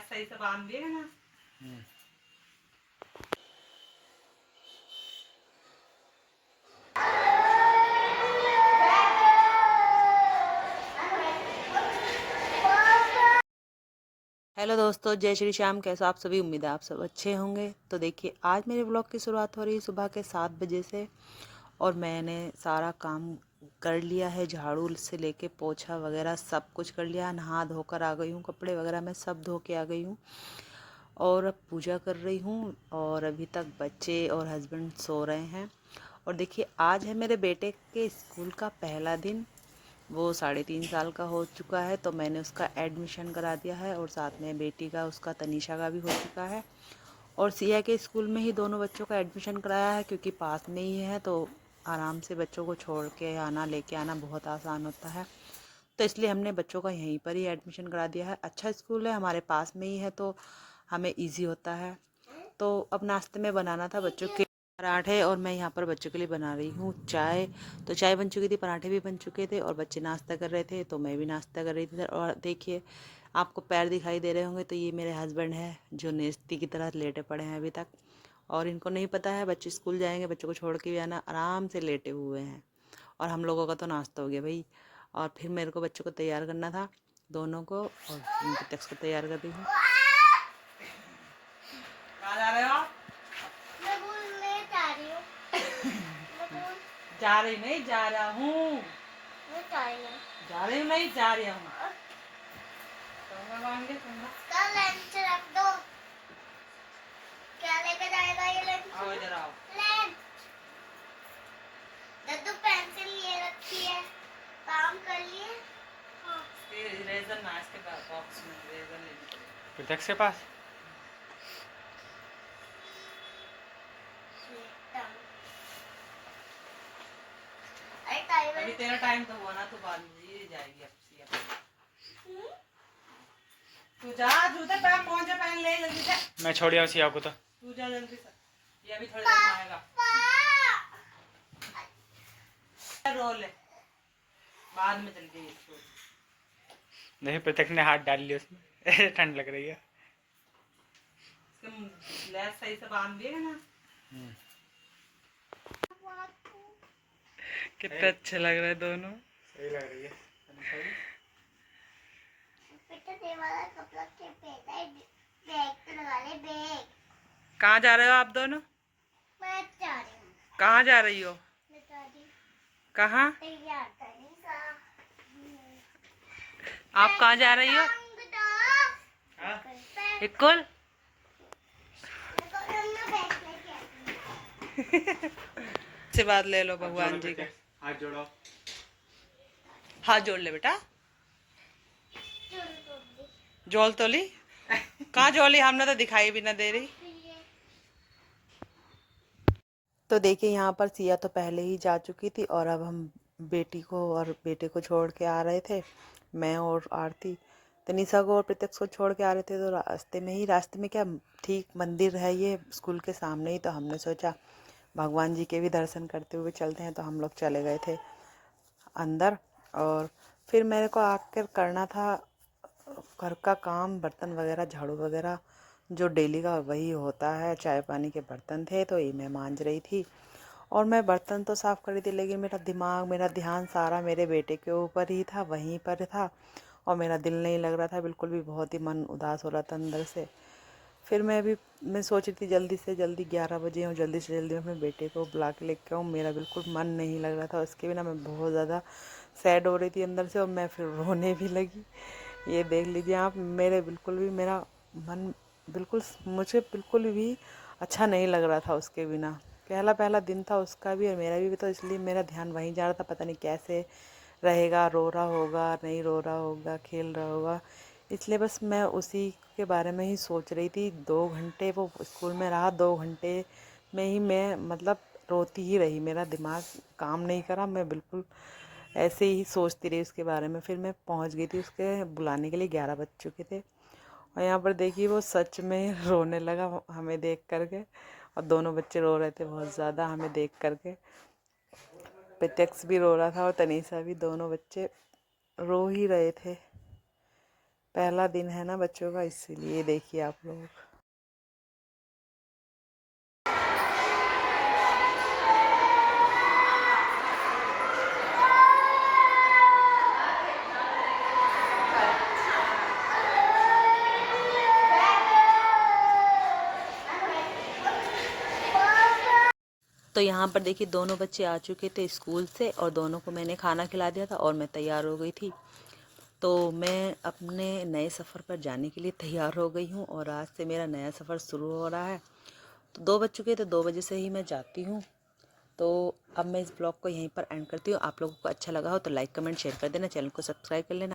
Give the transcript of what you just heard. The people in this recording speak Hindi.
सही से बांध दिएगा ना। हेलो दोस्तों, जय श्री श्याम। कैसे आप सभी? उम्मीद है आप सब अच्छे होंगे। तो देखिए, आज मेरे ब्लॉग की शुरुआत हो रही है सुबह के 7 बजे से और मैंने सारा काम कर लिया है। झाड़ू से लेके पोछा वगैरह सब कुछ कर लिया। नहा धोकर आ गई हूँ, कपड़े वगैरह मैं सब धो के आ गई हूँ और अब पूजा कर रही हूँ। और अभी तक बच्चे और हस्बैंड सो रहे हैं। और देखिए, आज है मेरे बेटे के स्कूल का पहला दिन। वो 3.5 साल का हो चुका है, तो मैंने उसका एडमिशन करा दिया है और साथ में बेटी का, उसका तनीषा का भी हो चुका है। और सिया के स्कूल में ही दोनों बच्चों का एडमिशन कराया है, क्योंकि पास में ही है तो आराम से बच्चों को छोड़ के आना लेके आना बहुत आसान होता है। तो इसलिए हमने बच्चों का यहीं पर ही एडमिशन करा दिया है। अच्छा स्कूल है, हमारे पास में ही है तो हमें ईजी होता है। तो अब नाश्ते में बनाना था बच्चों के पराठे और मैं यहाँ पर बच्चों के लिए बना रही हूँ चाय। तो चाय बन चुकी थी, पराठे भी बन चुके थे और बच्चे नाश्ता कर रहे थे तो मैं भी नाश्ता कर रही थी। और देखिए, आपको पैर दिखाई दे रहे होंगे तो ये मेरे हस्बैंड है जो नेस्ती की तरह लेटे पड़े हैं अभी तक। और इनको नहीं पता है बच्चे स्कूल जाएंगे, बच्चों को छोड़ के भी आना, आराम से लेटे हुए हैं। और हम लोगों का तो नाश्ता हो गया भाई। और फिर मेरे को बच्चों को तैयार करना था, दोनों को, और उनके तक को तैयार कर रही हूँ। कहाँ जा रहे हो आप? जा रही नहीं, जा रहा हूँ। जा रही हूँ नहीं, जा रही हूँ। लंच रख दो। क्या लेकर जाएगा ये लंच? आओ इधर आओ। लंच दद्दू पेंसिल लिए रखी है, काम कर लिए। हाँ। इरेजर ना, इसके बॉक्स में इरेजर लेने के लिए। प्रत्यक्ष के पास अभी तेरा टाइम तो हुआ ना, तो बाद में ये जाएगी अब सिया। तू जा, जूते पैर पहुंचे पहन ले जल्दी से। मैं छोड़ दिया सिया को तो। तू जा जल्दी से, ये अभी थोड़ी देर में आएगा। रोल ले, बाद में चल के इसको। नहीं, प्रत्यक्ष ने हाथ डाल लिया उसमें। ठंड लग रही है। इसके लेस सही से बांध दिएगा ना। कितना अच्छा लग रहा है दोनों। सही लग रही है। कपड़ा के बैग तो लगा ले बैग। कहाँ जा रहे हो आप दोनों? मैं जा रही हूँ। कहाँ जा रही हो? कहाँ? आप कहाँ जा रही हो? इक्कुल। से बात ले लो भगवान जी का। हाथ जोड़ो। हाथ जोड़ ले बेटा। जोल तो ली। कहाँ जोली? हमने तो दिखाई भी ना दे रही। तो देखिए, यहाँ पर सिया तो पहले ही जा चुकी थी और अब हम बेटी को और बेटे को छोड़ के आ रहे थे। मैं और आरती तनीषा को और प्रत्यक्ष को छोड़ के आ रहे थे। तो रास्ते में क्या, ठीक मंदिर है ये स्कूल के सामने ही, तो हमने सोचा भगवान जी के भी दर्शन करते हुए चलते हैं। तो हम लोग चले गए थे अंदर। और फिर मेरे को आकर करना था घर का काम, बर्तन वगैरह, झाड़ू वगैरह, जो डेली का वही होता है। चाय पानी के बर्तन थे तो ये मैं मांज रही थी। और मैं बर्तन तो साफ़ कर रही थी, लेकिन मेरा ध्यान सारा मेरे बेटे के ऊपर ही था, वहीं पर था। और मेरा दिल नहीं लग रहा था बिल्कुल भी, बहुत ही मन उदास हो रहा था अंदर से। फिर मैं सोच रही थी जल्दी से जल्दी 11 बजे और जल्दी से जल्दी अपने बेटे को बुला के लेके आऊँ। मेरा बिल्कुल मन नहीं लग रहा था उसके बिना। मैं बहुत ज़्यादा सैड हो रही थी अंदर से और मैं फिर रोने भी लगी। ये देख लीजिए आप, मेरा मन बिल्कुल, मुझे बिल्कुल भी अच्छा नहीं लग रहा था उसके बिना। पहला दिन था उसका भी और मेरा भी, तो इसलिए मेरा ध्यान वहीं जा रहा था। पता नहीं कैसे रहेगा, रो रहा होगा, नहीं रो रहा होगा, खेल रहा होगा। इसलिए बस मैं उसी के बारे में ही सोच रही थी। 2 घंटे वो स्कूल में रहा, 2 घंटे में ही मैं मतलब रोती ही रही। मेरा दिमाग काम नहीं करा, मैं बिल्कुल ऐसे ही सोचती रही उसके बारे में। फिर मैं पहुंच गई थी उसके बुलाने के लिए, 11 बज चुके थे। और यहाँ पर देखिए, वो सच में रोने लगा हमें देख करके। और दोनों बच्चे रो रहे थे बहुत ज़्यादा हमें देख करके। प्रत्यक्ष भी रो रहा था और तनीषा भी, दोनों बच्चे रो ही रहे थे। पहला दिन है ना बच्चों का, इसीलिए देखिए आप लोग। तो यहाँ पर देखिए दोनों बच्चे आ चुके थे स्कूल से और दोनों को मैंने खाना खिला दिया था और मैं तैयार हो गई थी। तो मैं अपने नए सफ़र पर जाने के लिए तैयार हो गई हूँ और आज से मेरा नया सफ़र शुरू हो रहा है। तो 2 बज चुके, तो 2 बजे से ही मैं जाती हूँ। तो अब मैं इस ब्लॉग को यहीं पर एंड करती हूँ। आप लोगों को अच्छा लगा हो तो लाइक कमेंट शेयर कर देना, चैनल को सब्सक्राइब कर लेना।